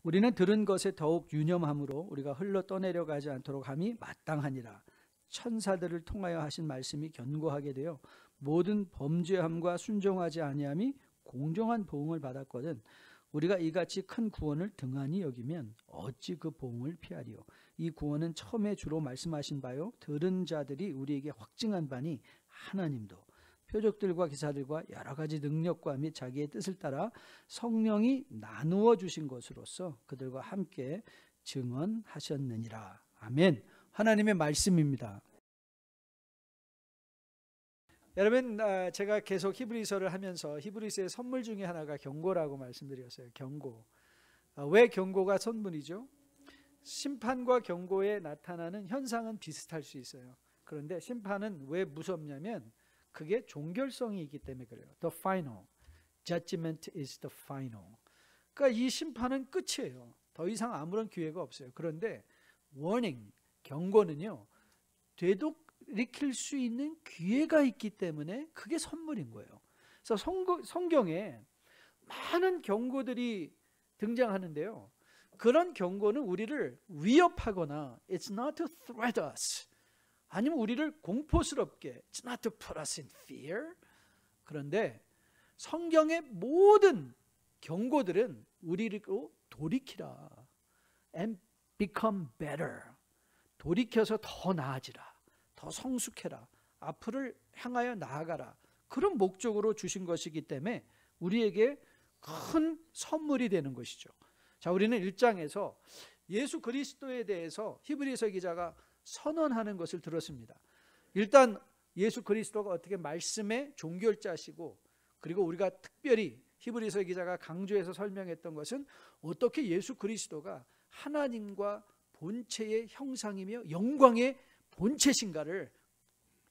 우리는 들은 것에 더욱 유념함으로 우리가 흘러 떠내려가지 않도록 함이 마땅하니라. 천사들을 통하여 하신 말씀이 견고하게 되어 모든 범죄함과 순종하지 아니함이 공정한 보응을 받았거든. 우리가 이같이 큰 구원을 등한히 여기면 어찌 그 보응을 피하리요. 이 구원은 처음에 주로 말씀하신 바요 들은 자들이 우리에게 확증한 바니 하나님도 표적들과 기사들과 여러 가지 능력과 및 자기의 뜻을 따라 성령이 나누어 주신 것으로서 그들과 함께 증언하셨느니라. 아멘. 하나님의 말씀입니다. 여러분, 제가 계속 히브리서를 하면서 히브리서의 선물 중에 하나가 경고라고 말씀드렸어요. 경고. 왜 경고가 선물이죠? 심판과 경고에 나타나는 현상은 비슷할 수 있어요. 그런데 심판은 왜 무섭냐면 그게 종결성이 있기 때문에 그래요. The final judgment is the final. 그러니까 이 심판은 끝이에요. 더 이상 아무런 기회가 없어요. 그런데 warning, 경고는요, 되돌이킬 수 있는 기회가 있기 때문에 그게 선물인 거예요. 그래서 성경에 많은 경고들이 등장하는데요. 그런 경고는 우리를 위협하거나 it's not to threat us, 아니면 우리를 공포스럽게 it's not to put us in fear. 그런데 성경의 모든 경고들은 우리를 돌이키라 and become better, 돌이켜서 더 나아지라, 더 성숙해라, 앞을 향하여 나아가라, 그런 목적으로 주신 것이기 때문에 우리에게 큰 선물이 되는 것이죠. 자, 우리는 1장에서 예수 그리스도에 대해서 히브리서 기자가 선언하는 것을 들었습니다. 일단 예수 그리스도가 어떻게 말씀의 종결자시고, 그리고 우리가 특별히 히브리서 기자가 강조해서 설명했던 것은 어떻게 예수 그리스도가 하나님과 본체의 형상이며 영광의 본체신가를,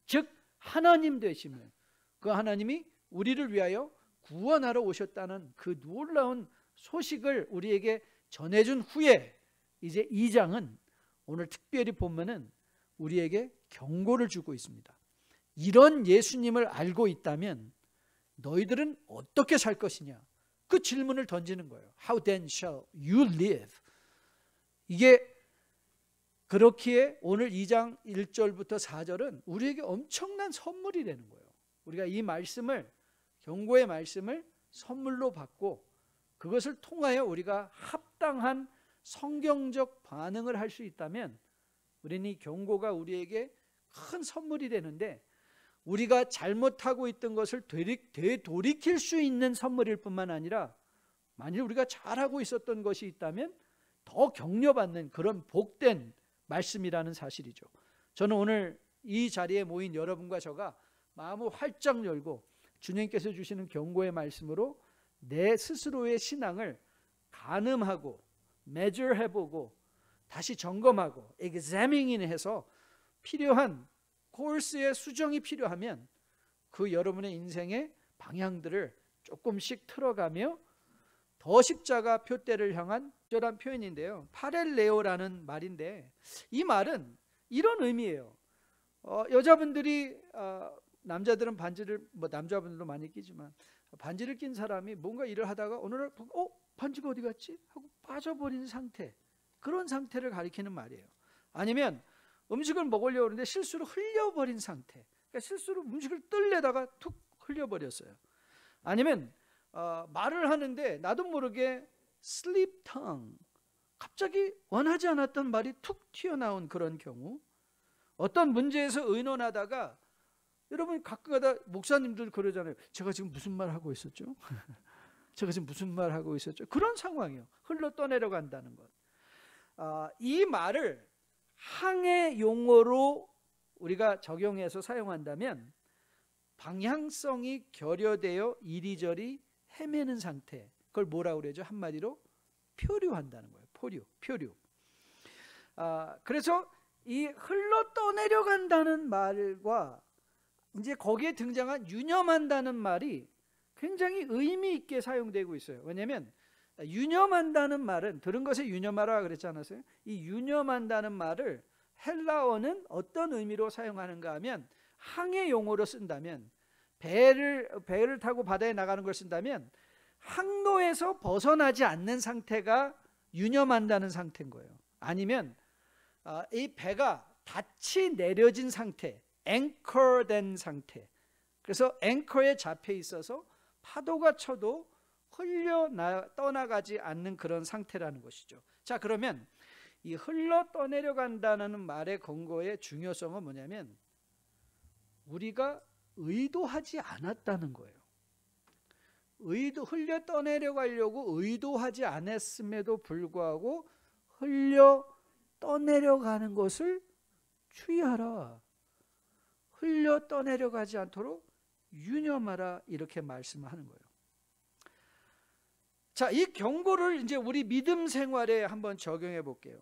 즉 하나님 되심을, 그 하나님이 우리를 위하여 구원하러 오셨다는 그 놀라운 소식을 우리에게 전해준 후에 이제 2장은 오늘 특별히 보면은 우리에게 경고를 주고 있습니다. 이런 예수님을 알고 있다면 너희들은 어떻게 살 것이냐, 그 질문을 던지는 거예요. How then shall you live? 이게 그렇기에 오늘 2장 1절부터 4절은 우리에게 엄청난 선물이 되는 거예요. 우리가 이 말씀을, 경고의 말씀을 선물로 받고 그것을 통하여 우리가 합당한 성경적 반응을 할 수 있다면 우리는 이 경고가 우리에게 큰 선물이 되는데, 우리가 잘못하고 있던 것을 되돌이킬 수 있는 선물일 뿐만 아니라 만일 우리가 잘하고 있었던 것이 있다면 더 격려받는 그런 복된 말씀이라는 사실이죠. 저는 오늘 이 자리에 모인 여러분과 저가 마음을 활짝 열고 주님께서 주시는 경고의 말씀으로 내 스스로의 신앙을 가늠하고 measure해보고 다시 점검하고 examine해서 필요한 코र्스의 수정이 필요하면 그 여러분의 인생의 방향들을 조금씩 틀어가며 더 십자가 표대를 향한 적절한 표현인데요, 파렐레오라는 말인데 이 말은 이런 의미예요. 여자분들이 남자들은 반지를, 남자분들도 많이 끼지만 반지를 낀 사람이 뭔가 일을 하다가 어느 날 반지가 어디 갔지? 하고 빠져버린 상태, 그런 상태를 가리키는 말이에요. 아니면 음식을 먹으려고 하는데 실수로 흘려버린 상태, 그러니까 실수로 음식을 뜰려다가 툭 흘려버렸어요. 아니면 말을 하는데 나도 모르게 slip tongue, 갑자기 원하지 않았던 말이 툭 튀어나온 그런 경우, 어떤 문제에서 의논하다가 여러분 가끔가다 목사님들 그러잖아요. 제가 지금 무슨 말 하고 있었죠? 제가 지금 무슨 말 하고 있었죠? 그런 상황이요. 흘러 떠내려간다는 것. 이 말을 항해 용어로 우리가 적용해서 사용한다면 방향성이 결여되어 이리저리 헤매는 상태, 그걸 뭐라고 그러죠? 한마디로 표류한다는 거예요. 표류. 그래서 이 흘러 떠내려간다는 말과 이제 거기에 등장한 유념한다는 말이 굉장히 의미 있게 사용되고 있어요. 왜냐하면 유념한다는 말은 들은 것에 유념하라 그랬지 않았어요? 이 유념한다는 말을 헬라어는 어떤 의미로 사용하는가 하면, 항해 용어로 쓴다면, 배를 타고 바다에 나가는 걸 쓴다면 항로에서 벗어나지 않는 상태가 유념한다는 상태인 거예요. 아니면 이 배가 닻이 내려진 상태, 앵커된 상태. 그래서 앵커에 잡혀 있어서 파도가 쳐도 떠나가지 않는 그런 상태라는 것이죠. 자, 그러면 이 흘러 떠내려간다는 말의 근거의 중요성은 뭐냐면 우리가 의도하지 않았다는 거예요. 흘려 떠내려가려고 의도하지 않았음에도 불구하고 흘려 떠내려가는 것을 주의하라. 흘려 떠내려가지 않도록 유념하라. 이렇게 말씀을 하는 거예요. 자, 이 경고를 이제 우리 믿음 생활에 한번 적용해 볼게요.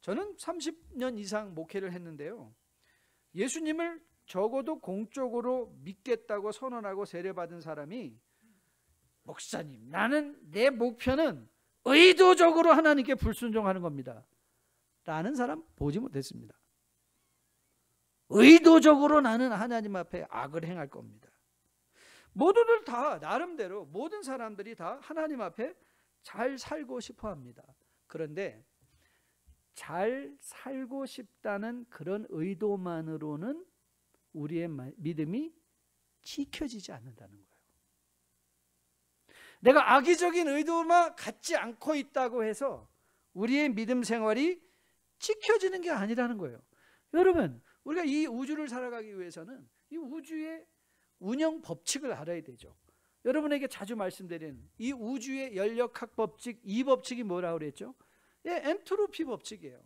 저는 30년 이상 목회를 했는데요. 예수님을 적어도 공적으로 믿겠다고 선언하고 세례받은 사람이 목사님, 나는 내 목표는 의도적으로 하나님께 불순종하는 겁니다 라는 사람 보지 못했습니다. 의도적으로 나는 하나님 앞에 악을 행할 겁니다. 모두들 다 나름대로 모든 사람들이 다 하나님 앞에 잘 살고 싶어 합니다. 그런데 잘 살고 싶다는 그런 의도만으로는 우리의 믿음이 지켜지지 않는다는 거예요. 내가 악의적인 의도만 갖지 않고 있다고 해서 우리의 믿음 생활이 지켜지는 게 아니라는 거예요. 여러분, 우리가 이 우주를 살아가기 위해서는 이 우주의 운영 법칙을 알아야 되죠. 여러분에게 자주 말씀드리는 이 우주의 연력학 법칙, 이 법칙이 뭐라고 그랬죠? 예, 엔트로피 법칙이에요.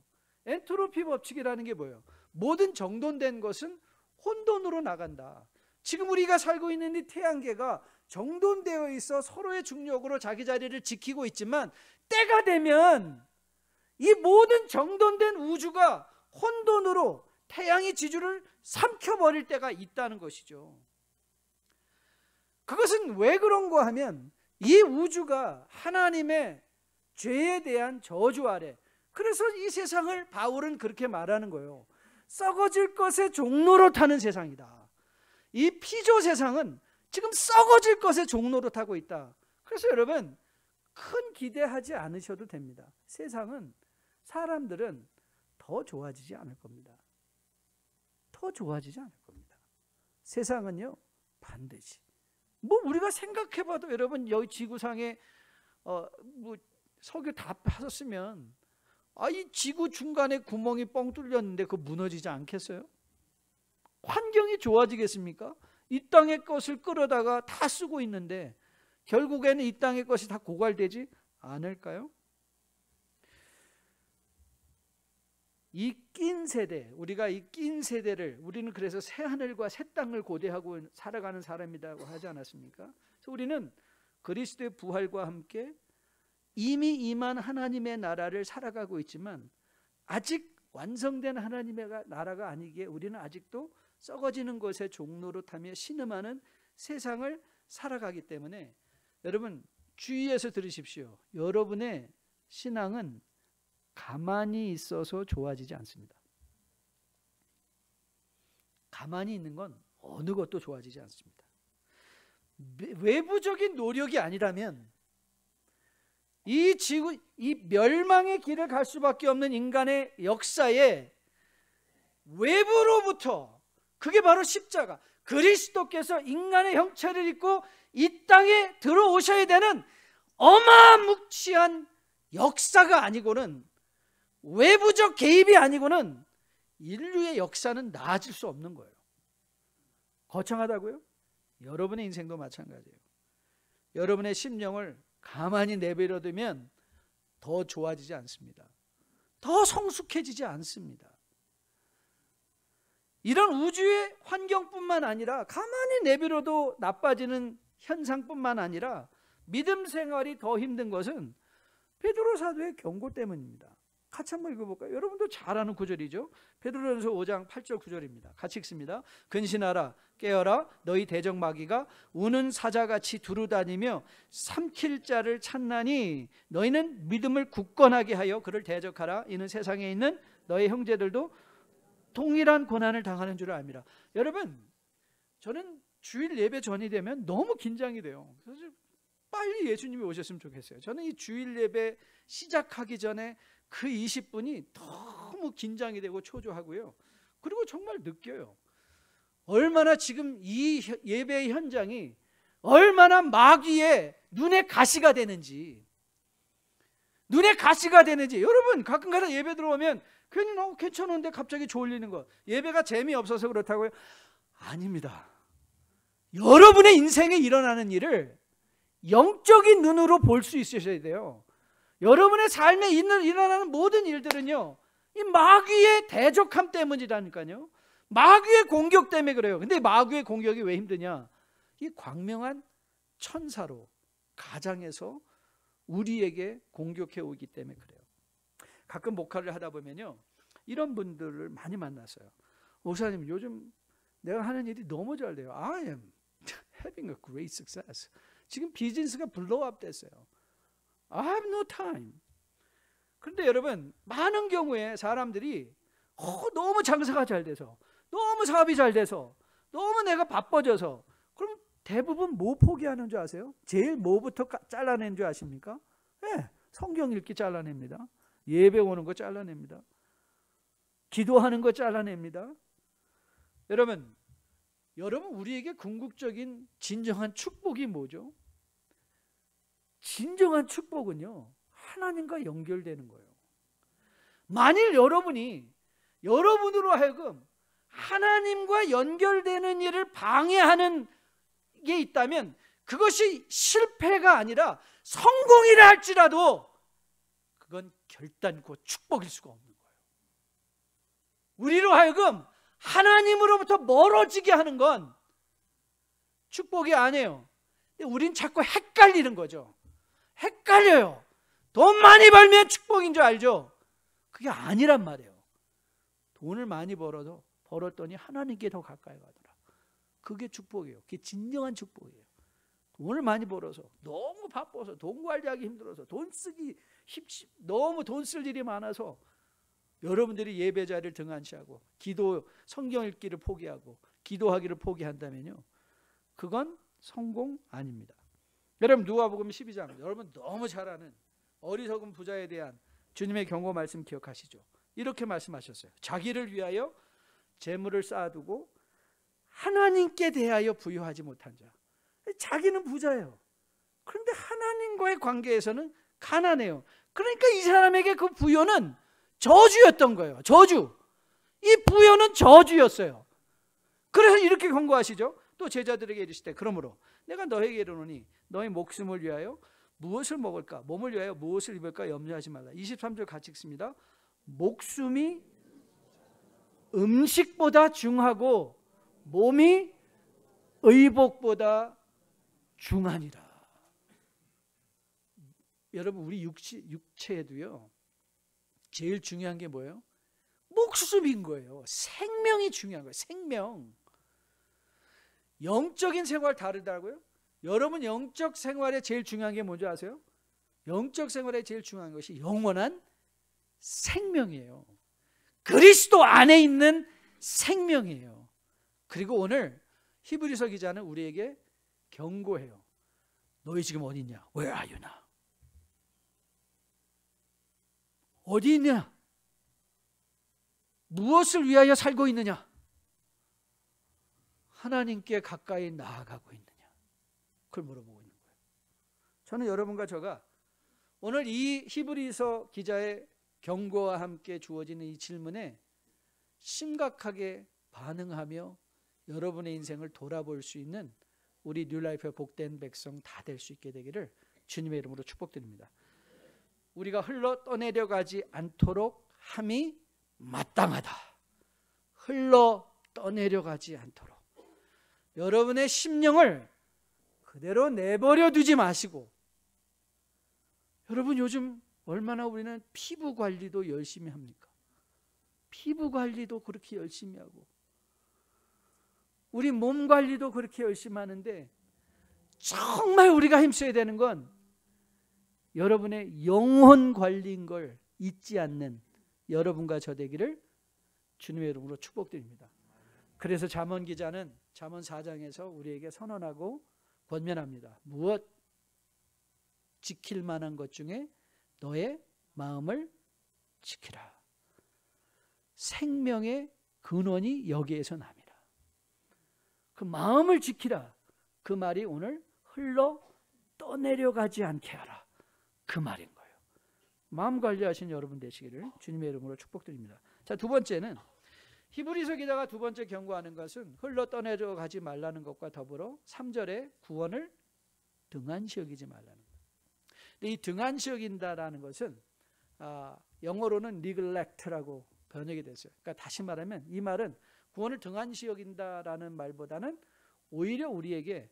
엔트로피 법칙이라는 게 뭐예요? 모든 정돈된 것은 혼돈으로 나간다. 지금 우리가 살고 있는 이 태양계가 정돈되어 있어 서로의 중력으로 자기 자리를 지키고 있지만 때가 되면 이 모든 정돈된 우주가 혼돈으로 태양의 지주를 삼켜버릴 때가 있다는 것이죠. 그것은 왜 그런가 하면 이 우주가 하나님의 죄에 대한 저주 아래, 그래서 이 세상을 바울은 그렇게 말하는 거예요. 썩어질 것의 종로로 타는 세상이다. 이 피조 세상은 지금 썩어질 것의 종로로 타고 있다. 그래서 여러분, 큰 기대하지 않으셔도 됩니다. 세상은, 사람들은 더 좋아지지 않을 겁니다. 더 좋아지지 않을 겁니다. 세상은요, 반드시 우리가 생각해봐도 여러분, 여기 지구상에 석유 다 파셨으면 이 지구 중간에 구멍이 뻥 뚫렸는데 그거 무너지지 않겠어요? 환경이 좋아지겠습니까? 이 땅의 것을 끌어다가 다 쓰고 있는데 결국에는 이 땅의 것이 다 고갈되지 않을까요? 이 낀 세대, 우리가 이 낀 세대를, 우리는 그래서 새 하늘과 새 땅을 고대하고 살아가는 사람이라고 하지 않았습니까? 그래서 우리는 그리스도의 부활과 함께 이미 임한 하나님의 나라를 살아가고 있지만 아직 완성된 하나님의 나라가 아니기에 우리는 아직도 썩어지는 것의 종로로 타며 신음하는 세상을 살아가기 때문에 여러분, 주의해서 들으십시오. 여러분의 신앙은 가만히 있어서 좋아지지 않습니다. 가만히 있는 건 어느 것도 좋아지지 않습니다. 외부적인 노력이 아니라면 이 지구, 이 멸망의 길을 갈 수밖에 없는 인간의 역사에 외부로부터, 그게 바로 십자가, 그리스도께서 인간의 형체를 입고 이 땅에 들어오셔야 되는 어마무시한 역사가 아니고는, 외부적 개입이 아니고는 인류의 역사는 나아질 수 없는 거예요. 거창하다고요? 여러분의 인생도 마찬가지예요. 여러분의 심령을 가만히 내버려두면 더 좋아지지 않습니다. 더 성숙해지지 않습니다. 이런 우주의 환경뿐만 아니라 가만히 내버려도 나빠지는 현상뿐만 아니라 믿음 생활이 더 힘든 것은 베드로 사도의 경고 때문입니다. 같이 한번 읽어볼까요? 여러분도 잘 아는 구절이죠. 베드로전서 5장 8절 9절입니다. 같이 읽습니다. 근신하라, 깨어라, 너희 대적 마귀가 우는 사자같이 두루다니며 삼킬 자를 찾나니 너희는 믿음을 굳건하게 하여 그를 대적하라. 이는 세상에 있는 너희 형제들도 동일한 고난을 당하는 줄 압니다. 여러분, 저는 주일 예배 전이 되면 너무 긴장이 돼요. 그래서 빨리 예수님이 오셨으면 좋겠어요. 저는 이 주일 예배 시작하기 전에 그 20분이 너무 긴장이 되고 초조하고요. 그리고 정말 느껴요. 얼마나 지금 이 예배 현장이 얼마나 마귀의 눈에 가시가 되는지. 눈에 가시가 되는지. 여러분 가끔가다 예배 들어오면 괜히 너무 괜찮은데 갑자기 졸리는 거. 예배가 재미없어서 그렇다고요? 아닙니다. 여러분의 인생에 일어나는 일을 영적인 눈으로 볼 수 있으셔야 돼요. 여러분의 삶에 일어나는 모든 일들은요, 이 마귀의 대적함 때문이라니까요. 마귀의 공격 때문에 그래요. 근데 마귀의 공격이 왜 힘드냐? 이 광명한 천사로 가장에서 우리에게 공격해 오기 때문에 그래요. 가끔 목회를 하다 보면요, 이런 분들을 많이 만났어요. 목사님, 요즘 내가 하는 일이 너무 잘 돼요. I am having a great success. 지금 비즈니스가 블로우업 됐어요. I have no time. 그런데 여러분, 많은 경우에 사람들이 너무 장사가 잘 돼서, 너무 사업이 잘 돼서, 너무 내가 바빠져서, 그럼 대부분 뭐 포기하는 줄 아세요? 제일 뭐부터 잘라낸 줄 아십니까? 네, 성경 읽기 잘라냅니다. 예배 오는 거 잘라냅니다. 기도하는 거 잘라냅니다. 여러분 우리에게 궁극적인 진정한 축복이 뭐죠? 진정한 축복은요, 하나님과 연결되는 거예요. 만일 여러분으로 하여금 하나님과 연결되는 일을 방해하는 게 있다면 그것이 실패가 아니라 성공이라 할지라도 그건 결단코 축복일 수가 없는 거예요. 우리로 하여금 하나님으로부터 멀어지게 하는 건 축복이 아니에요. 근데 우린 자꾸 헷갈리는 거죠. 헷갈려요. 돈 많이 벌면 축복인 줄 알죠? 그게 아니란 말이에요. 돈을 많이 벌었더니 하나님께 더 가까이 가더라. 그게 축복이에요. 그게 진정한 축복이에요. 돈을 많이 벌어서 너무 바빠서 돈 관리하기 힘들어서 너무 돈 쓸 일이 많아서 여러분들이 예배 자리를 등한시하고 성경 읽기를 포기하고 기도하기를 포기한다면요, 그건 성공 아닙니다. 여러분 누가복음 12장, 여러분 너무 잘 아는 어리석은 부자에 대한 주님의 경고 말씀 기억하시죠? 이렇게 말씀하셨어요. 자기를 위하여 재물을 쌓아두고 하나님께 대하여 부유하지 못한 자. 자기는 부자예요. 그런데 하나님과의 관계에서는 가난해요. 그러니까 이 사람에게 그 부여는 저주였던 거예요. 저주. 이 부여는 저주였어요. 그래서 이렇게 경고하시죠. 또 제자들에게 이르시되 그러므로 내가 너에게 이르노니 너의 목숨을 위하여 무엇을 먹을까, 몸을 위하여 무엇을 입을까 염려하지 말라. 23절 같이 읽습니다. 목숨이 음식보다 중하고 몸이 의복보다 중하니라. 여러분 우리 육체에도요, 제일 중요한 게 뭐예요? 목숨인 거예요. 생명이 중요한 거예요. 생명. 영적인 생활 다르다고요? 여러분 영적 생활에 제일 중요한 게 뭔지 아세요? 영적 생활에 제일 중요한 것이 영원한 생명이에요. 그리스도 안에 있는 생명이에요. 그리고 오늘 히브리서 기자는 우리에게 경고해요. 너희 지금 어디 있냐? Where are you now? 어디 있냐? 무엇을 위하여 살고 있느냐? 하나님께 가까이 나아가고 있느냐? 그걸 물어보고 있는 거예요. 저는 여러분과 저가 오늘 이 히브리서 기자의 경고와 함께 주어지는 이 질문에 심각하게 반응하며 여러분의 인생을 돌아볼 수 있는 우리 뉴라이프의 복된 백성 다 될 수 있게 되기를 주님의 이름으로 축복드립니다. 우리가 흘러 떠내려가지 않도록 함이 마땅하다. 흘러 떠내려가지 않도록 여러분의 심령을 그대로 내버려 두지 마시고, 여러분 요즘 얼마나 우리는 피부 관리도 열심히 합니까? 피부 관리도 그렇게 열심히 하고 우리 몸 관리도 그렇게 열심히 하는데 정말 우리가 힘써야 되는 건 여러분의 영혼 관리인 걸 잊지 않는 여러분과 저 되기를 주님의 이름으로 축복드립니다. 그래서 잠언 기자는 잠언 4장에서 우리에게 선언하고 권면합니다. 무엇? 지킬 만한 것 중에 너의 마음을 지키라. 생명의 근원이 여기에서 납니다. 그 마음을 지키라. 그 말이 오늘 흘러 떠내려가지 않게 하라. 그 말인 거예요. 마음 관리하신 여러분 되시기를 주님의 이름으로 축복드립니다. 자, 두 번째는 히브리서 기자가 두 번째 경고하는 것은 흘러 떠내려가지 말라는 것과 더불어 3절에 구원을 등한시 여기지 말라는 것. 근데 이 등한시 여긴다라는 것은 영어로는 neglect라고 번역이 됐어요. 그러니까 다시 말하면 이 말은 구원을 등한시 여긴다라는 말보다는 오히려 우리에게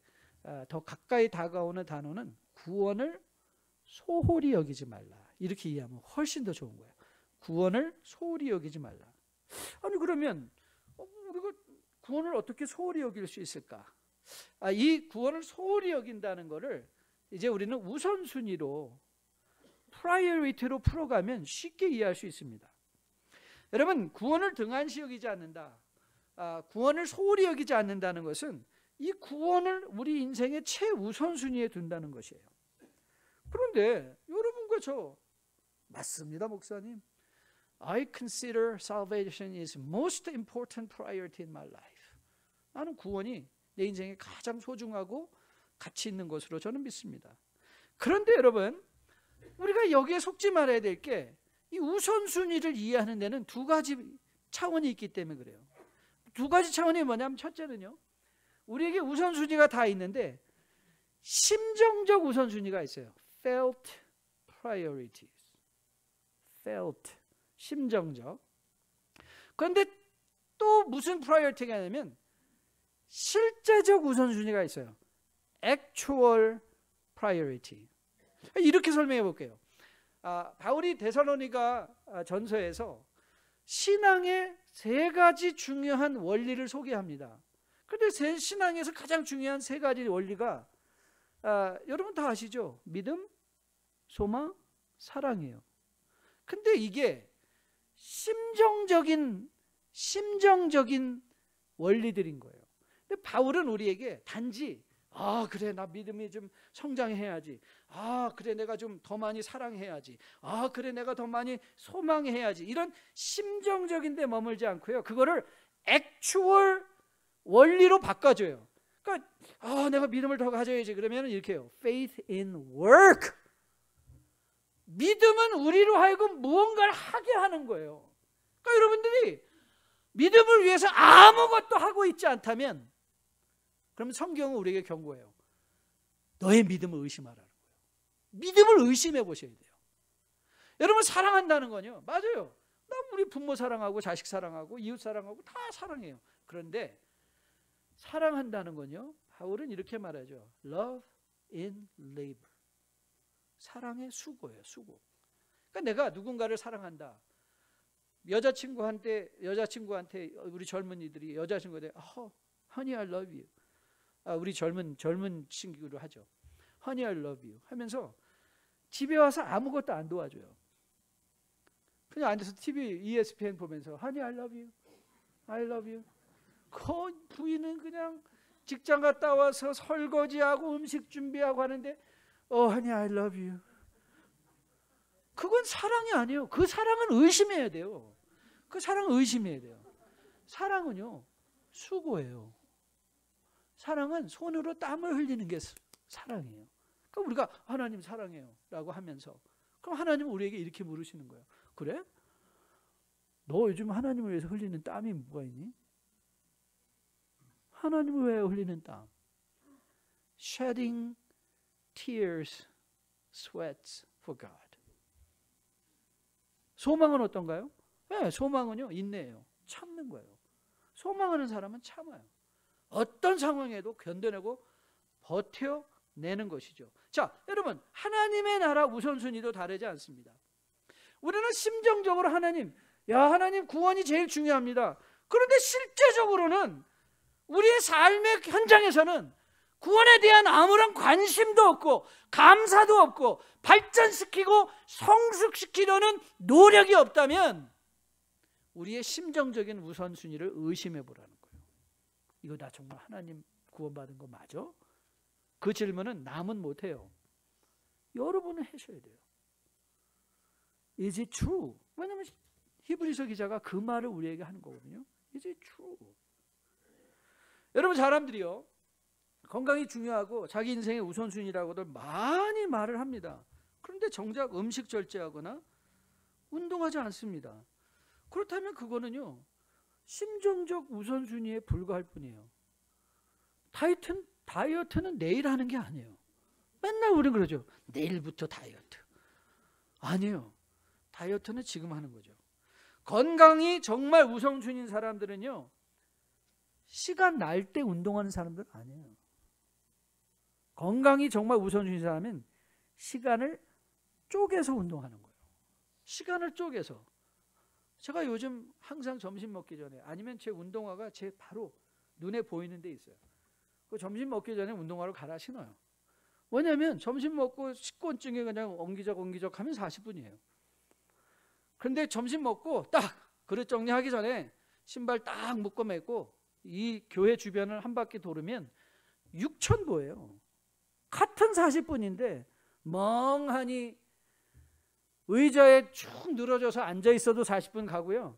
더 가까이 다가오는 단어는 구원을 소홀히 여기지 말라. 이렇게 이해하면 훨씬 더 좋은 거예요. 구원을 소홀히 여기지 말라. 아니 그러면 우리가 구원을 어떻게 소홀히 여길 수 있을까? 이 구원을 소홀히 여긴다는 것을 이제 우리는 우선순위로 프라이어리티로 풀어가면 쉽게 이해할 수 있습니다. 여러분, 구원을 등한시 여기지 않는다, 구원을 소홀히 여기지 않는다는 것은 이 구원을 우리 인생의 최우선순위에 둔다는 것이에요. 그런데 여러분과 저 맞습니다, 목사님. I consider salvation is most important priority in my life. 나는 구원이 내 인생에 가장 소중하고 가치 있는 것으로 저는 믿습니다. 그런데 여러분, 우리가 여기에 속지 말아야 될 게 이 우선순위를 이해하는 데는 두 가지 차원이 있기 때문에 그래요. 두 가지 차원이 뭐냐면, 첫째는요, 우리에게 우선순위가 다 있는데 심정적 우선순위가 있어요. Felt priorities. Felt, 심정적. 그런데 또 무슨 priority가 있냐면 실제적 우선순위가 있어요. Actual priority. 이렇게 설명해 볼게요. 바울이 데살로니가 전서에서 신앙의 세 가지 중요한 원리를 소개합니다. 그런데 신앙에서 가장 중요한 세 가지 원리가 여러분 다 아시죠? 믿음, 소망, 사랑이에요. 근데 이게 심정적인 원리들인 거예요. 근데 바울은 우리에게 단지 그래, 나 믿음이 좀 성장해야지. 그래, 내가 좀 더 많이 사랑해야지. 그래, 내가 더 많이 소망해야지. 이런 심정적인 데 머물지 않고요, 그거를 액추얼 원리로 바꿔줘요. 그러니까 내가 믿음을 더 가져야지. 그러면 이렇게 해요. Faith in work. 믿음은 우리로 하여금 무언가를 하게 하는 거예요. 그러니까 여러분들이 믿음을 위해서 아무것도 하고 있지 않다면, 그러면 성경은 우리에게 경고해요. 너의 믿음을 의심하라는 거예요. 믿음을 의심해 보셔야 돼요. 여러분, 사랑한다는 건요, 맞아요. 나 우리 부모 사랑하고 자식 사랑하고 이웃 사랑하고 다 사랑해요. 그런데 사랑한다는 건요, 바울은 이렇게 말하죠. Love in labor. 사랑의 수고예요, 수고. 그러니까 내가 누군가를 사랑한다. 여자친구한테 우리 젊은이들이 여자친구한테 Honey, I love you. 우리 젊은 친구로 하죠. Honey, I love you 하면서 집에 와서 아무것도 안 도와줘요. 그냥 앉아서 TV, ESPN 보면서 Honey, I love you. I love you. 그 부인은 그냥 직장 갔다 와서 설거지하고 음식 준비하고 하는데 Honey, I love you. 그건 사랑이 아니에요. 그 사랑은 의심해야 돼요. 그 사랑은 의심해야 돼요. 사랑은요, 수고예요. 사랑은 손으로 땀을 흘리는 게 사랑이에요. 그럼 우리가 하나님 사랑해요 라고 하면서, 그럼 하나님은 우리에게 이렇게 물으시는 거예요. 그래? 너 요즘 하나님을 위해서 흘리는 땀이 뭐가 있니? 하나님을 위해 흘리는 땀. Shedding tears, sweats for God. 소망은 어떤가요? 네, 소망은요, 인내예요. 참는 거예요. 소망하는 사람은 참아요. 어떤 상황에도 견뎌내고 버텨내는 것이죠. 자, 여러분, 하나님의 나라 우선순위도 다르지 않습니다. 우리는 심정적으로 하나님 구원이 제일 중요합니다. 그런데 실제적으로는 우리의 삶의 현장에서는 구원에 대한 아무런 관심도 없고 감사도 없고 발전시키고 성숙시키려는 노력이 없다면 우리의 심정적인 우선순위를 의심해 보라는 거예요. 이거 나 정말 하나님 구원받은 거 맞아? 그 질문은 남은 못해요. 여러분은 하셔야 돼요. Is it true? 왜냐하면 히브리서 기자가 그 말을 우리에게 하는 거거든요. Is it true? 여러분, 사람들이요, 건강이 중요하고 자기 인생의 우선순위라고들 많이 말을 합니다. 그런데 정작 음식 절제하거나 운동하지 않습니다. 그렇다면 그거는요, 심정적 우선순위에 불과할 뿐이에요. 다이어트는 내일 하는 게 아니에요. 맨날 우리는 그러죠. 내일부터 다이어트. 아니에요. 다이어트는 지금 하는 거죠. 건강이 정말 우선순위인 사람들은요, 시간 날 때 운동하는 사람들은 아니에요. 건강이 정말 우선순위인 사람은 시간을 쪼개서 운동하는 거예요. 시간을 쪼개서. 제가 요즘 항상 점심 먹기 전에, 아니면 제 운동화가 제 바로 눈에 보이는 데 있어요. 그 점심 먹기 전에 운동화를 갈아 신어요. 왜냐하면 점심 먹고 식곤증에 그냥 엉기적 하면 40분이에요. 그런데 점심 먹고 딱 그릇 정리하기 전에 신발 딱 묶어 매고 이 교회 주변을 한 바퀴 돌으면 6,000보예요. 같은 40분인데 멍하니 의자에 쭉 늘어져서 앉아 있어도 40분 가고요.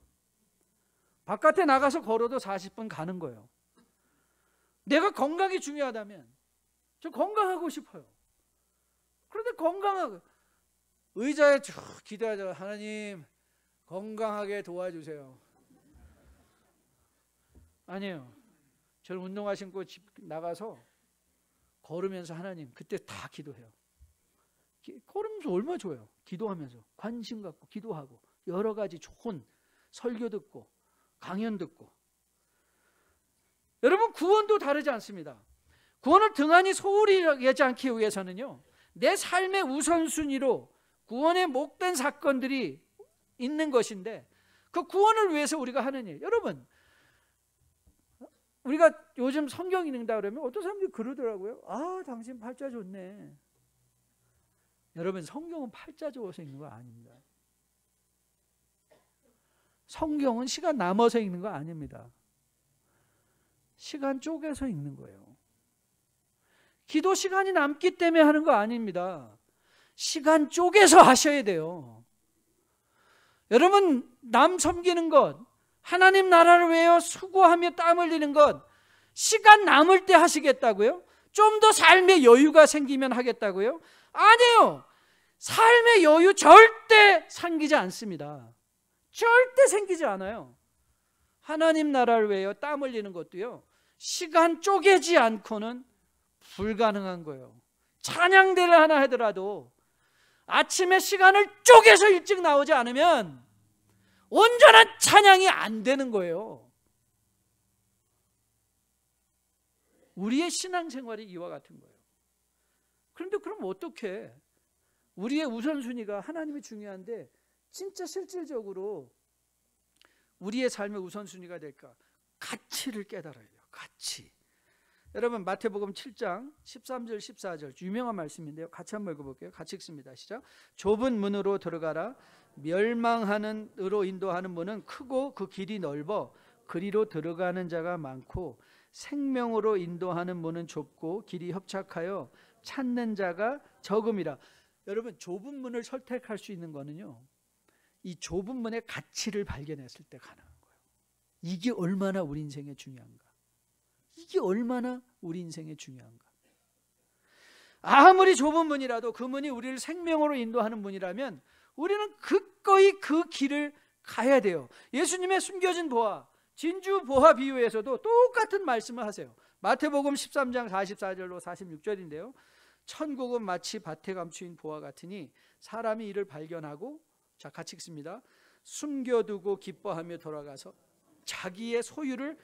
바깥에 나가서 걸어도 40분 가는 거예요. 내가 건강이 중요하다면 저 건강하고 싶어요. 그런데 건강하고 의자에 쭉 기도하자. 하나님 건강하게 도와주세요. 아니에요. 저는 운동화 신고 집 나가서 걸으면서 하나님 그때 다 기도해요. 걸으면서 얼마나 좋아요. 기도하면서 관심 갖고 기도하고 여러 가지 좋은 설교 듣고 강연 듣고. 여러분, 구원도 다르지 않습니다. 구원을 등한히 소홀히 여기지 않기 위해서는요, 내 삶의 우선순위로 구원에 목된 사건들이 있는 것인데, 그 구원을 위해서 우리가 하는 일. 여러분, 우리가 요즘 성경 읽는다 그러면 어떤 사람들이 그러더라고요. 아, 당신 팔자 좋네. 여러분, 성경은 팔자 좋아서 읽는 거 아닙니다. 성경은 시간 남아서 읽는 거 아닙니다. 시간 쪼개서 읽는 거예요. 기도 시간이 남기 때문에 하는 거 아닙니다. 시간 쪼개서 하셔야 돼요. 여러분, 남 섬기는 것, 하나님 나라를 위하여 수고하며 땀 흘리는 것, 시간 남을 때 하시겠다고요? 좀 더 삶의 여유가 생기면 하겠다고요? 아니에요. 삶의 여유 절대 생기지 않습니다. 절대 생기지 않아요. 하나님 나라를 위하여 땀 흘리는 것도요, 시간 쪼개지 않고는 불가능한 거예요. 찬양대를 하나 하더라도 아침에 시간을 쪼개서 일찍 나오지 않으면 온전한 찬양이 안 되는 거예요. 우리의 신앙생활이 이와 같은 거예요. 그런데 그럼 어떻게 우리의 우선순위가 하나님이 중요한데 진짜 실질적으로 우리의 삶의 우선순위가 될까? 가치를 깨달아야 돼요. 가치. 여러분, 마태복음 7장 13절 14절 유명한 말씀인데요, 같이 한번 읽어볼게요. 같이 읽습니다. 시작. 좁은 문으로 들어가라. 멸망하는 으로 인도하는 문은 크고 그 길이 넓어 그리로 들어가는 자가 많고, 생명으로 인도하는 문은 좁고 길이 협착하여 찾는 자가 적음이라. 여러분, 좁은 문을 선택할 수 있는 거는요, 이 좁은 문의 가치를 발견했을 때 가능한 거예요. 이게 얼마나 우리 인생에 중요한가. 이게 얼마나 우리 인생에 중요한가. 아무리 좁은 문이라도 그 문이 우리를 생명으로 인도하는 문이라면 우리는 기꺼이 그 길을 가야 돼요. 예수님의 숨겨진 보화, 진주 보화 비유에서도 똑같은 말씀을 하세요. 마태복음 13장 44절로 46절인데요. 천국은 마치 밭에 감추인 보화 같으니 사람이 이를 발견하고, 자, 같이 읽습니다. 숨겨두고 기뻐하며 돌아가서 자기의 소유를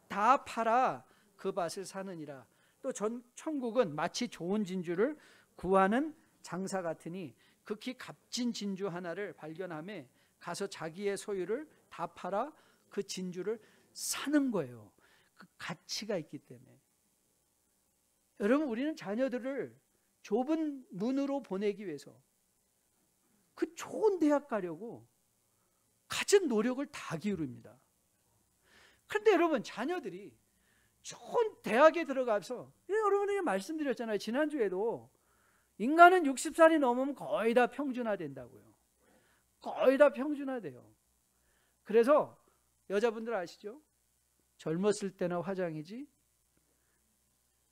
다 팔아 그 밭을 사느니라. 또 천국은 마치 좋은 진주를 구하는 장사 같으니 극히 값진 진주 하나를 발견하며 가서 자기의 소유를 다 팔아 그 진주를 사는 거예요. 그 가치가 있기 때문에. 여러분, 우리는 자녀들을 좁은 문으로 보내기 위해서 그 좋은 대학 가려고 가진 노력을 다 기울입니다. 그런데 여러분, 자녀들이 좋은 대학에 들어가서, 여러분에게 말씀드렸잖아요. 지난주에도 인간은 60살이 넘으면 거의 다 평준화된다고요. 거의 다 평준화돼요. 그래서 여자분들 아시죠? 젊었을 때나 화장이지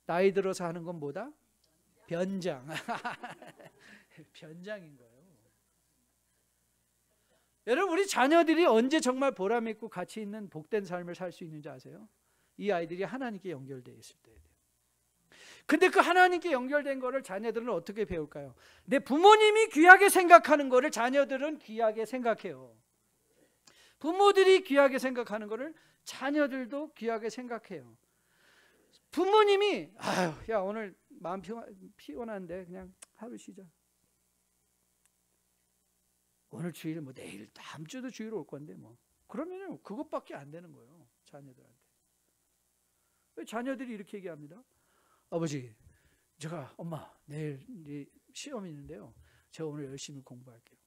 나이 들어서 하는 건 뭐다? 변장. 변장인 거예요. 여러분, 우리 자녀들이 언제 정말 보람 있고 가치 있는 복된 삶을 살 수 있는지 아세요? 이 아이들이 하나님께 연결되어 있을 때예요. 근데 그 하나님께 연결된 거를 자녀들은 어떻게 배울까요? 내 부모님이 귀하게 생각하는 거를 자녀들은 귀하게 생각해요. 부모들이 귀하게 생각하는 거를 자녀들도 귀하게 생각해요. 부모님이 아유, 야 오늘 마음 피곤한데 그냥 하루 쉬자. 오늘 주일 뭐 내일 다음 주도 주일 올 건데 뭐 그러면은 그것밖에 안 되는 거예요. 자녀들한테. 자녀들이 이렇게 얘기합니다. 아버지, 제가 엄마 내일 시험이 있는데요. 제가 오늘 열심히 공부할게요.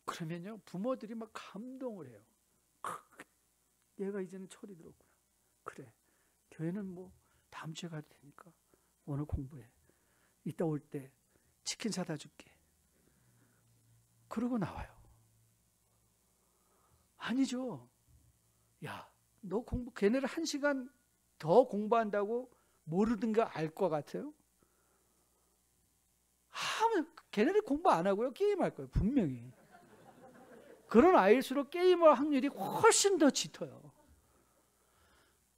그러면요 부모들이 막 감동을 해요. 얘가 이제는 철이 들었구나. 그래, 교회는 뭐 다음 주에 가도 되니까 오늘 공부해. 이따 올 때 치킨 사다 줄게. 그러고 나와요. 아니죠. 야, 너 걔네를 1시간 더 공부한다고 모르는 거 알 것 같아요? 걔네들 공부 안 하고요 게임할 거예요. 분명히. 그런 아이일수록 게임할 확률이 훨씬 더 짙어요.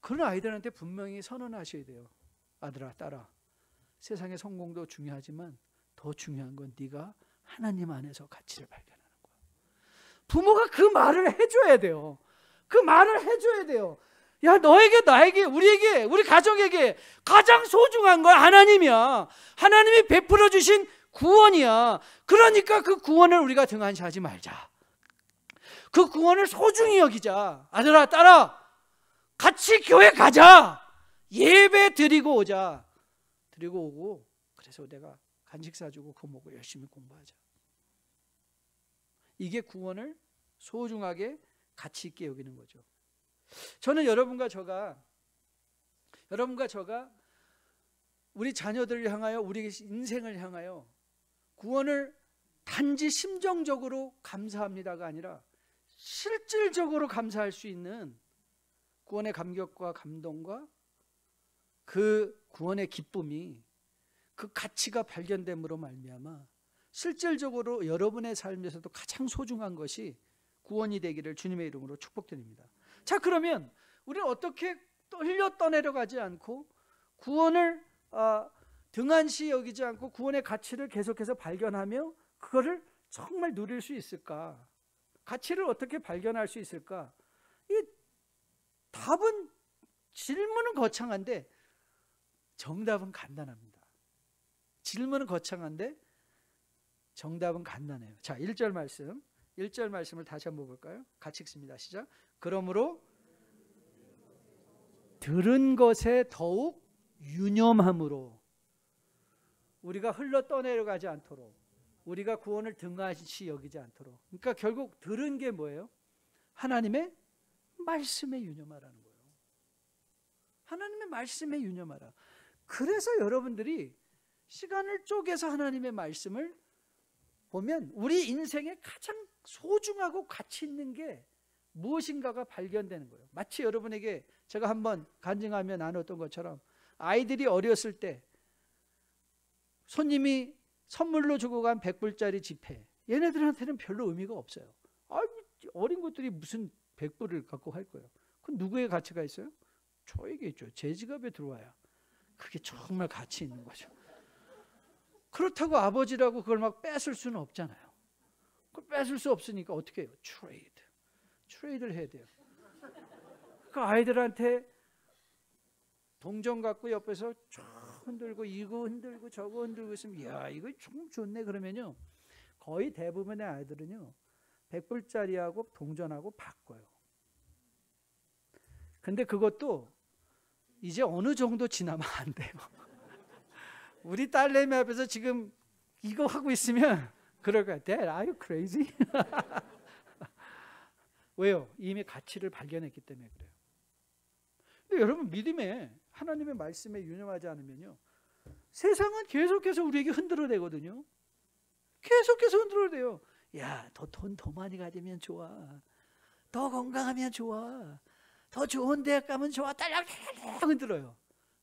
그런 아이들한테 분명히 선언하셔야 돼요. 아들아, 딸아, 세상의 성공도 중요하지만 더 중요한 건 네가 하나님 안에서 가치를 발견하는 거야. 부모가 그 말을 해줘야 돼요. 그 말을 해줘야 돼요. 야, 너에게, 나에게, 우리에게, 우리 가족에게 가장 소중한 건 하나님이야. 하나님이 베풀어 주신 구원이야. 그러니까 그 구원을 우리가 등한시하지 말자. 그 구원을 소중히 여기자. 아들아, 딸아, 같이 교회 가자. 예배 드리고 오자. 드리고 오고, 그래서 내가 간식 사주고 그거 먹고 열심히 공부하자. 이게 구원을 소중하게 가치 있게 여기는 거죠. 저는 여러분과 저가 우리 자녀들을 향하여, 우리 인생을 향하여 구원을 단지 심정적으로 감사합니다가 아니라 실질적으로 감사할 수 있는 구원의 감격과 감동과 그 구원의 기쁨이, 그 가치가 발견됨으로 말미암아 실질적으로 여러분의 삶에서도 가장 소중한 것이 구원이 되기를 주님의 이름으로 축복드립니다. 자, 그러면 우리는 어떻게 흘려 떠내려가지 않고 구원을 등한시 여기지 않고 구원의 가치를 계속해서 발견하며 그거를 정말 누릴 수 있을까? 가치를 어떻게 발견할 수 있을까? 이 답은, 질문은 거창한데 정답은 간단합니다. 질문은 거창한데 정답은 간단해요. 자, 1절 말씀을 다시 한번 볼까요? 같이 읽습니다. 시작. 그러므로 들은 것에 더욱 유념함으로 우리가 흘러 떠내려가지 않도록, 우리가 구원을 등한시 여기지 않도록. 그러니까 결국 들은 게 뭐예요? 하나님의 말씀에 유념하라는 거예요. 하나님의 말씀에 유념하라. 그래서 여러분들이 시간을 쪼개서 하나님의 말씀을 보면 우리 인생에 가장 소중하고 가치 있는 게 무엇인가가 발견되는 거예요. 마치 여러분에게 제가 한번 간증하며 나눴던 것처럼 아이들이 어렸을 때 손님이 선물로 주고 간 100불짜리 지폐, 얘네들한테는 별로 의미가 없어요. 어린 것들이 무슨 100불을 갖고 할 거예요. 그건 누구의 가치가 있어요? 저에게 있죠. 제 지갑에 들어와야 그게 정말 가치 있는 거죠. 그렇다고 아버지라고 그걸 막 뺏을 수는 없잖아요. 그걸 뺏을 수 없으니까 어떻게 해요? 트레이드를 해야 돼요. 그 아이들한테 동전 갖고 옆에서 쫙 흔들고 이거 흔들고 저거 흔들고 있으면 야, 이거 좀 좋네 그러면요, 거의 대부분의 아이들은요 100불짜리하고 동전하고 바꿔요. 근데 그것도 이제 어느 정도 지나면 안 돼요. 우리 딸내미 앞에서 지금 이거 하고 있으면 그럴 거야. Dad, are you crazy? 왜요? 이미 가치를 발견했기 때문에 그래요. 근데 여러분, 믿음에, 하나님의 말씀에 유념하지 않으면요 세상은 계속해서 우리에게 흔들어대거든요. 계속해서 흔들어대요. 야, 돈 더 많이 가지면 좋아. 더 건강하면 좋아. 더 좋은 대학 가면 좋아. 딸랑딸랑 흔들어요.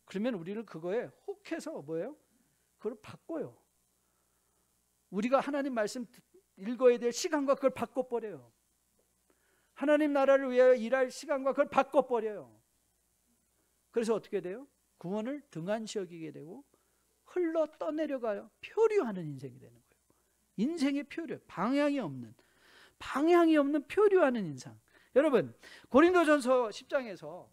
그러면 우리는 그거에 혹해서 뭐예요? 그걸 바꿔요. 우리가 하나님 말씀 읽어야 될 시간과 그걸 바꿔버려요. 하나님 나라를 위하여 일할 시간과 그걸 바꿔버려요. 그래서 어떻게 돼요? 구원을 등한시 여기게 되고 흘러 떠내려가요. 표류하는 인생이 되는 거예요. 인생의 표류, 방향이 없는 표류하는 인상. 여러분, 고린도전서 10장에서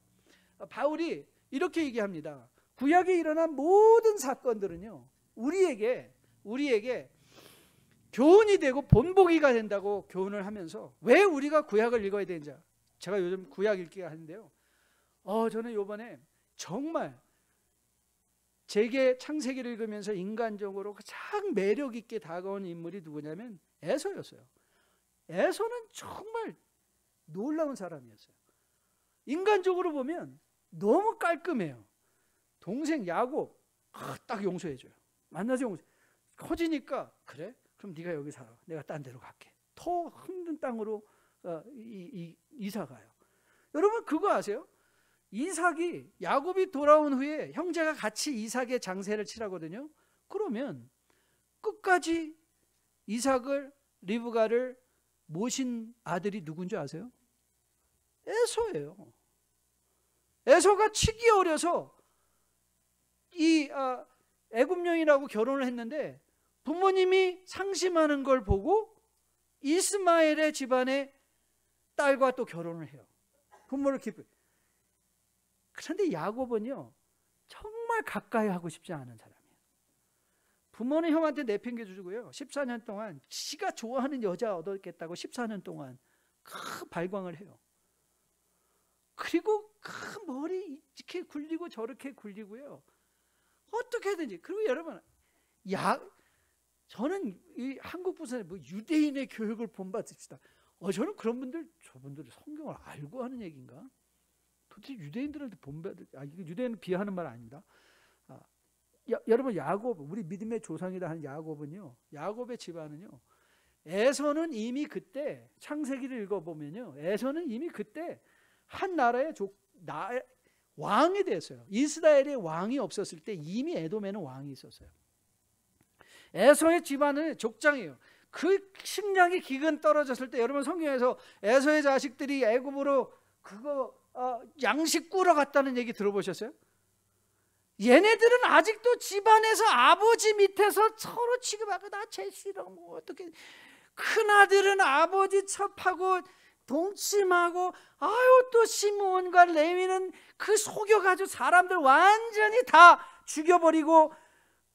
바울이 이렇게 얘기합니다. 구약에 일어난 모든 사건들은요, 우리에게 교훈이 되고 본보기가 된다고 교훈을 하면서 왜 우리가 구약을 읽어야 되는지, 제가 요즘 구약 읽기가 하는데요, 저는 요번에 정말 제게 창세기를 읽으면서 인간적으로 가장 매력 있게 다가온 인물이 누구냐면 에서였어요. 에서는 정말 놀라운 사람이었어요. 인간적으로 보면 너무 깔끔해요. 동생 야곱 딱 용서해줘요. 만나서 용서. 커지니까 그래? 그럼 네가 여기 살아. 내가 딴 데로 갈게. 더 힘든 땅으로 이사 가요. 여러분 그거 아세요? 이삭이 야곱이 돌아온 후에 형제가 같이 이삭의 장세를 치라거든요. 그러면 끝까지 이삭을 리브가를 모신 아들이 누군지 아세요? 에서예요. 에서가 치기 어려서 이 애굽 여인하고 결혼을 했는데 부모님이 상심하는 걸 보고 이스마엘의 집안의 딸과 또 결혼을 해요. 부모를 기쁘. 그런데 야곱은요 정말 가까이 하고 싶지 않은 사람이에요. 부모는 형한테 내팽개주고요 14년 동안 지가 좋아하는 여자 얻었겠다고 14년 동안 발광을 해요. 그리고 머리 이렇게 굴리고 저렇게 굴리고요 어떻게든지. 그리고 여러분 저는 이 한국 부산에 뭐 유대인의 교육을 본받읍시다. 저는 그런 저분들이 성경을 알고 하는 얘기인가? 도대체 유대인들한테 본받을, 이거 유대인을 비하하는 말 아닙니다. 여러분 야곱, 우리 믿음의 조상이다 하는 야곱은요, 야곱의 집안은요, 에서는 이미 그때 창세기를 읽어보면요, 에서는 이미 그때 한 나라의 왕이 됐어요. 이스라엘의 왕이 없었을 때 이미 에돔에는 왕이 있었어요. 에서의 집안은 족장이에요. 그 식량이 기근 떨어졌을 때 여러분 성경에서 에서의 자식들이 애굽으로 양식 꾸러 갔다는 얘기 들어보셨어요? 얘네들은 아직도 집안에서 아버지 밑에서 서로 취급하고 나 제일 싫어 뭐 어떻게. 큰아들은 아버지 첩하고 동침하고 또 시므온과 레위는 그 속여가지고 사람들 완전히 다 죽여버리고,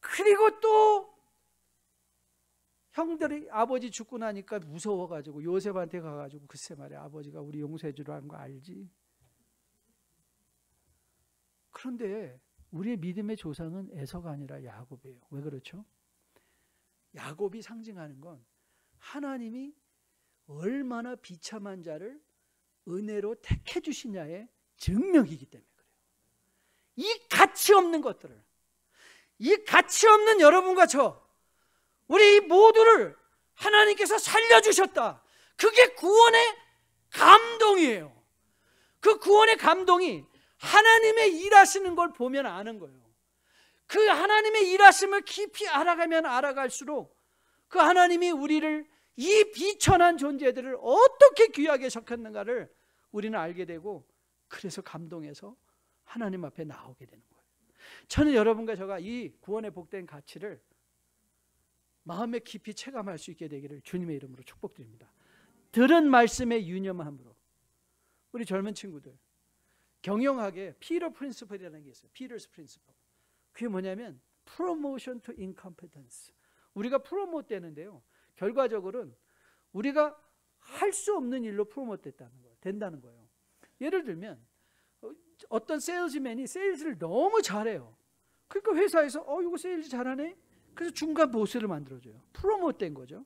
그리고 또 형들이 아버지 죽고 나니까 무서워가지고 요셉한테 가가지고 글쎄 말이야 아버지가 우리 용서해 주라는 거 알지? 그런데 우리의 믿음의 조상은 에서가 아니라 야곱이에요. 왜 그렇죠? 야곱이 상징하는 건 하나님이 얼마나 비참한 자를 은혜로 택해 주시냐의 증명이기 때문에 그래요. 이 가치 없는 것들을, 이 가치 없는 여러분과 저, 우리 모두를 하나님께서 살려주셨다. 그게 구원의 감동이에요. 그 구원의 감동이 하나님의 일하시는 걸 보면 아는 거예요. 그 하나님의 일하심을 깊이 알아가면 알아갈수록 그 하나님이 우리를, 이 비천한 존재들을 어떻게 귀하게 섞었는가를 우리는 알게 되고, 그래서 감동해서 하나님 앞에 나오게 되는 거예요. 저는 여러분과 제가 이 구원의 복된 가치를 마음에 깊이 체감할 수 있게 되기를 주님의 이름으로 축복드립니다. 들은 말씀에 유념함으로 우리 젊은 친구들 경영학에 피터 프린시플이라는 게 있어요. 피터스 프린시플. 그게 뭐냐면 promotion to incompetence. 우리가 프로모트 되는데요, 결과적으로는 우리가 할 수 없는 일로 프로모트 된다는 거예요. 예를 들면 어떤 세일즈맨이 세일즈를 너무 잘해요. 그러니까 회사에서 이거 세일즈 잘하네? 그래서 중간 보스를 만들어줘요. 프로모트 된 거죠.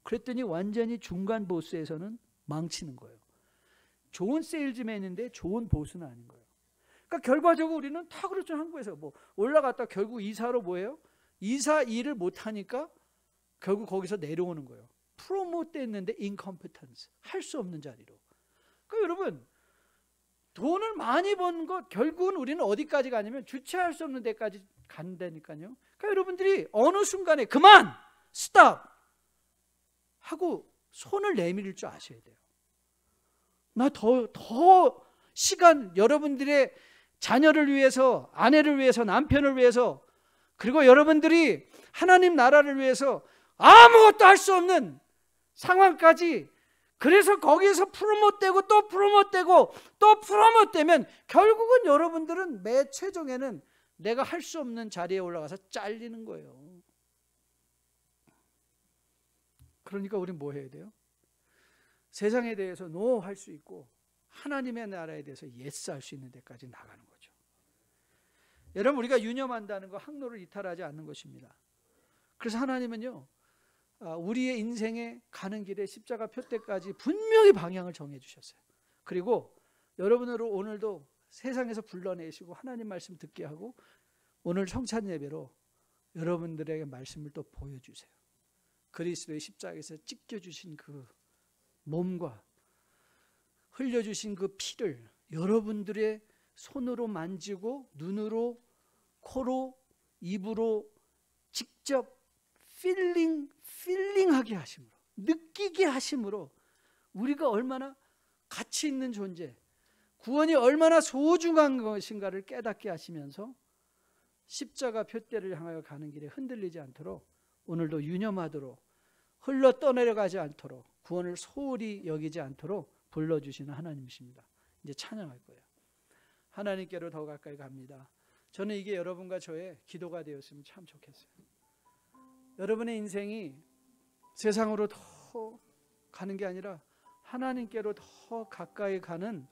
그랬더니 완전히 중간 보스에서는 망치는 거예요. 좋은 세일즈맨인데 좋은 보스는 아닌 거예요. 그러니까 결과적으로 우리는 다 그렇죠. 한국에서 뭐 올라갔다 결국 이사로 뭐예요? 이사 일을 못하니까 결국 거기서 내려오는 거예요. 프로모트 됐는데 인컴피턴스, 할 수 없는 자리로. 그러니까 여러분 돈을 많이 번 것 결국은 우리는 어디까지 가냐면 주체할 수 없는 데까지 간다니까요. 그러니까 여러분들이 어느 순간에 그만! 스탑! 하고 손을 내밀 줄 아셔야 돼요. 나 더 시간, 여러분들의 자녀를 위해서, 아내를 위해서, 남편을 위해서, 그리고 여러분들이 하나님 나라를 위해서 아무것도 할 수 없는 상황까지, 그래서 거기에서 프로모트되고 또 프로모트되고 또 프로모트되면 결국은 여러분들은 매 최종에는 내가 할 수 없는 자리에 올라가서 잘리는 거예요. 그러니까 우리는 뭐 해야 돼요? 세상에 대해서 노 할 수 있고 하나님의 나라에 대해서 예스 할 수 있는 데까지 나가는 거죠. 여러분 우리가 유념한다는 거 항로를 이탈하지 않는 것입니다. 그래서 하나님은요 우리의 인생에 가는 길에 십자가 표대까지 분명히 방향을 정해 주셨어요. 그리고 여러분으로 오늘도 세상에서 불러내시고 하나님 말씀 듣게 하고 오늘 성찬 예배로 여러분들에게 말씀을 또 보여주세요. 그리스도의 십자가에서 찢겨주신 그 몸과 흘려주신 그 피를 여러분들의 손으로 만지고 눈으로, 코로, 입으로 직접 필링하게 하심으로, 느끼게 하심으로 우리가 얼마나 가치 있는 존재, 구원이 얼마나 소중한 것인가를 깨닫게 하시면서 십자가 표대를 향하여 가는 길에 흔들리지 않도록 오늘도 유념하도록, 흘러 떠내려가지 않도록, 구원을 소홀히 여기지 않도록 불러주시는 하나님이십니다. 이제 찬양할 거예요. 하나님께로 더 가까이 갑니다. 저는 이게 여러분과 저의 기도가 되었으면 참 좋겠어요. 여러분의 인생이 세상으로 더 가는 게 아니라 하나님께로 더 가까이 가는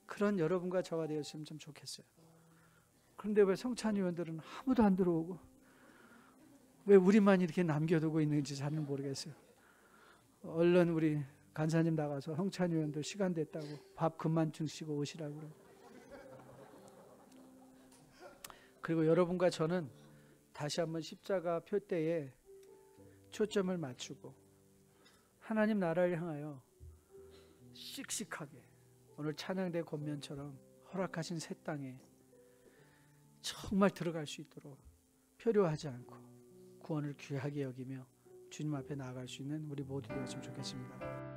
그런 여러분과 저가 되었으면 좀 좋겠어요. 그런데 왜 성찬위원들은 아무도 안 들어오고 왜 우리만 이렇게 남겨두고 있는지 잘 모르겠어요. 얼른 우리 간사님 나가서 성찬위원들 시간 됐다고 밥 그만 주시고 오시라고. 그리고 여러분과 저는 다시 한번 십자가 표대에 초점을 맞추고 하나님 나라를 향하여 씩씩하게 오늘 찬양대 권면처럼 허락하신 새 땅에 정말 들어갈 수 있도록 표류하지 않고 구원을 귀하게 여기며 주님 앞에 나아갈 수 있는 우리 모두 되었으면 좋겠습니다.